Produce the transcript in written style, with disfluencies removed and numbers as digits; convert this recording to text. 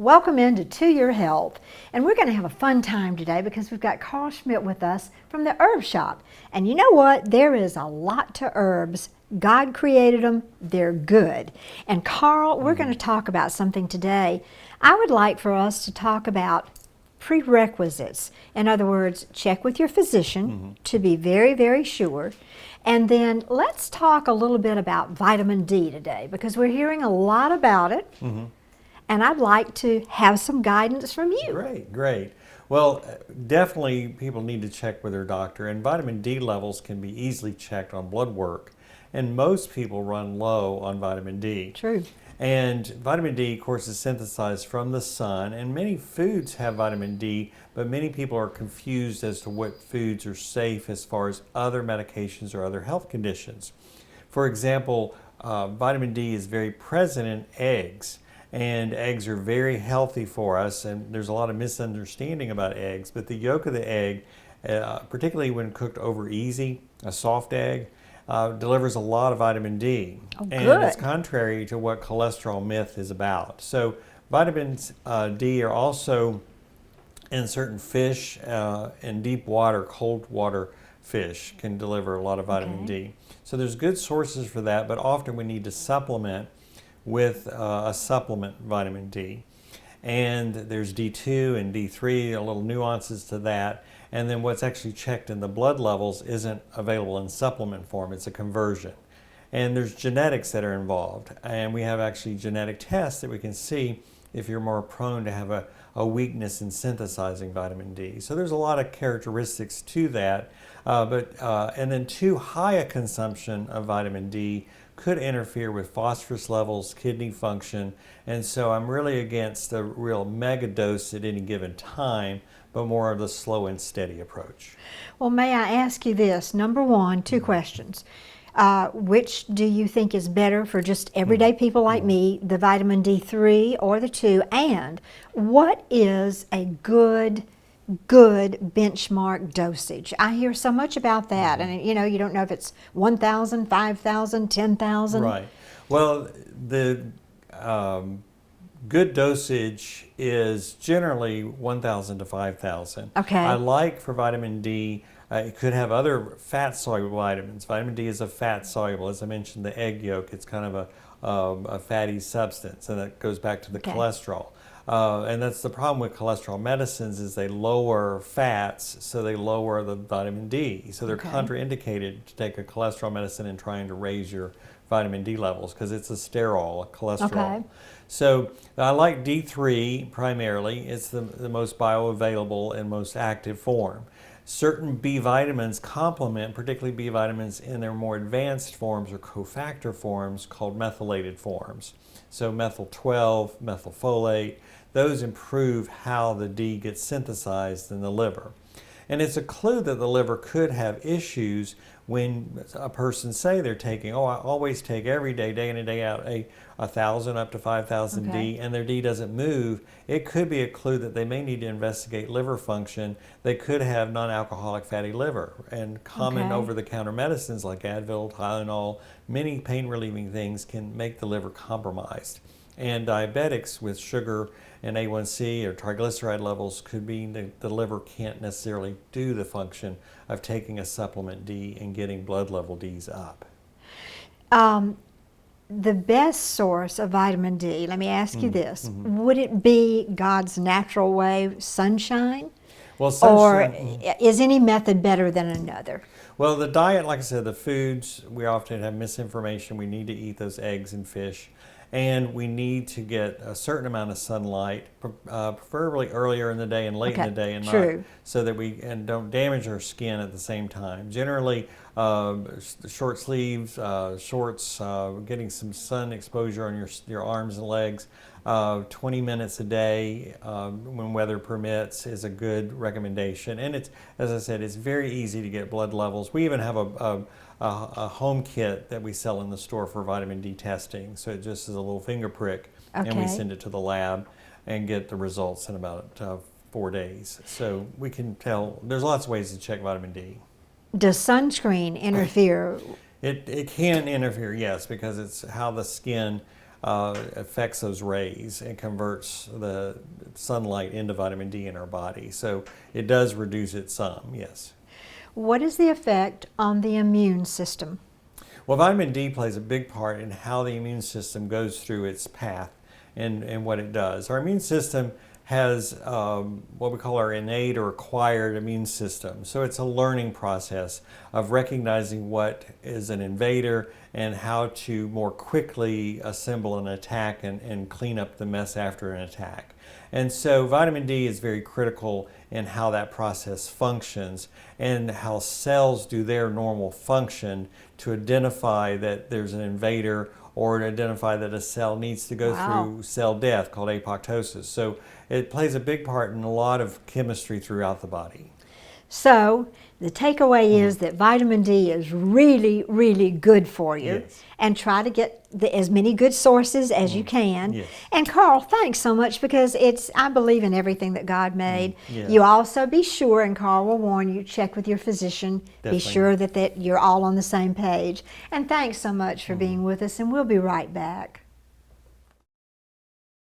Welcome into To Your Health. And we're going to have a fun time today because we've got Carl Schmidt with us from the herb shop. And you know what? There is a lot to herbs. God created them. They're good. And Carl, we're going to talk about something today. I would like for us to talk about prerequisites. In other words, check with your physician to be very, very sure. And then let's talk a little bit about vitamin D today because we're hearing a lot about it. And I'd like to have some guidance from you. Great, great. Well, definitely people need to check with their doctor, and vitamin D levels can be easily checked on blood work. And most people run low on vitamin D. True. And vitamin D, of course, is synthesized from the sun, and many foods have vitamin D, but many people are confused as to what foods are safe as far as other medications or other health conditions. For example, vitamin D is very present in eggs. And eggs are very healthy for us, and there's a lot of misunderstanding about eggs, but the yolk of the egg, particularly when cooked over easy, a soft egg, delivers a lot of vitamin D. Oh, and good. It's contrary to what cholesterol myth is about. So vitamins D are also in certain fish, in deep water, cold water fish can deliver a lot of vitamin D. So there's good sources for that, but often we need to supplement with a supplement vitamin D. And there's D2 and D3, a little nuances to that. And then what's actually checked in the blood levels isn't available in supplement form, it's a conversion. And there's genetics that are involved. And we have actually genetic tests that we can see if you're more prone to have a weakness in synthesizing vitamin D. So there's a lot of characteristics to that. And then too high a consumption of vitamin D could interfere with phosphorus levels, kidney function, and so I'm really against the real mega dose at any given time, but more of the slow and steady approach. Well, may I ask you this? Number one, two questions. Which do you think is better for just everyday people like me, the vitamin D3 or the 2? And what is a good benchmark dosage? I hear so much about that, and you don't know if it's 1,000, 5,000, 10,000. Right. Well, the good dosage is generally 1,000 to 5,000. Okay. I like for vitamin D, it could have other fat-soluble vitamins. Vitamin D is a fat-soluble. As I mentioned, the egg yolk, it's kind of a fatty substance, and that goes back to the cholesterol. And that's the problem with cholesterol medicines is they lower fats, so they lower the vitamin D. So they're contraindicated to take a cholesterol medicine and trying to raise your vitamin D levels because it's a sterol, a cholesterol. So I like D3 primarily. It's the most bioavailable and most active form. Certain B vitamins complement, particularly B vitamins in their more advanced forms or cofactor forms called methylated forms. So methyl 12, methylfolate, those improve how the D gets synthesized in the liver. And it's a clue that the liver could have issues when a person say they're taking, I always take every day, day in and day out, 1,000 up to 5,000 D, and their D doesn't move. It could be a clue that they may need to investigate liver function. They could have non-alcoholic fatty liver, and common over-the-counter medicines like Advil, Tylenol, many pain-relieving things can make the liver compromised. And diabetics with sugar and A1C or triglyceride levels could mean the liver can't necessarily do the function of taking a supplement D and getting blood level Ds up. The best source of vitamin D, let me ask you this, would it be God's natural way, sunshine? Well, sunshine, or is any method better than another? Well, the diet, like I said, the foods, we often have misinformation. We need to eat those eggs and fish. And we need to get a certain amount of sunlight, preferably earlier in the day and late in the day and night, so that we don't damage our skin at the same time. Generally, short sleeves, shorts, getting some sun exposure on your arms and legs, 20 minutes a day when weather permits is a good recommendation. And it's, as I said, it's very easy to get blood levels. We even have a home kit that we sell in the store for vitamin D testing. So it just is a little finger prick, and we send it to the lab and get the results in about 4 days. So we can tell, there's lots of ways to check vitamin D. Does sunscreen interfere? It can interfere, yes, because it's how the skin affects those rays and converts the sunlight into vitamin D in our body. So it does reduce it some, yes. What is the effect on the immune system? Well, vitamin D plays a big part in how the immune system goes through its path and what it does. Our immune system has what we call our innate or acquired immune system. So it's a learning process of recognizing what is an invader and how to more quickly assemble an attack and clean up the mess after an attack. And so vitamin D is very critical in how that process functions and how cells do their normal function to identify that there's an invader or to identify that a cell needs to go through cell death called apoptosis. So it plays a big part in a lot of chemistry throughout the body. So the takeaway is that vitamin D is really, really good for you. Yes. And try to get as many good sources as you can. Yes. And Carl, thanks so much, because I believe in everything that God made. Yes. You also be sure, and Carl will warn you, check with your physician. Definitely. Be sure that you're all on the same page. And thanks so much for being with us, and we'll be right back.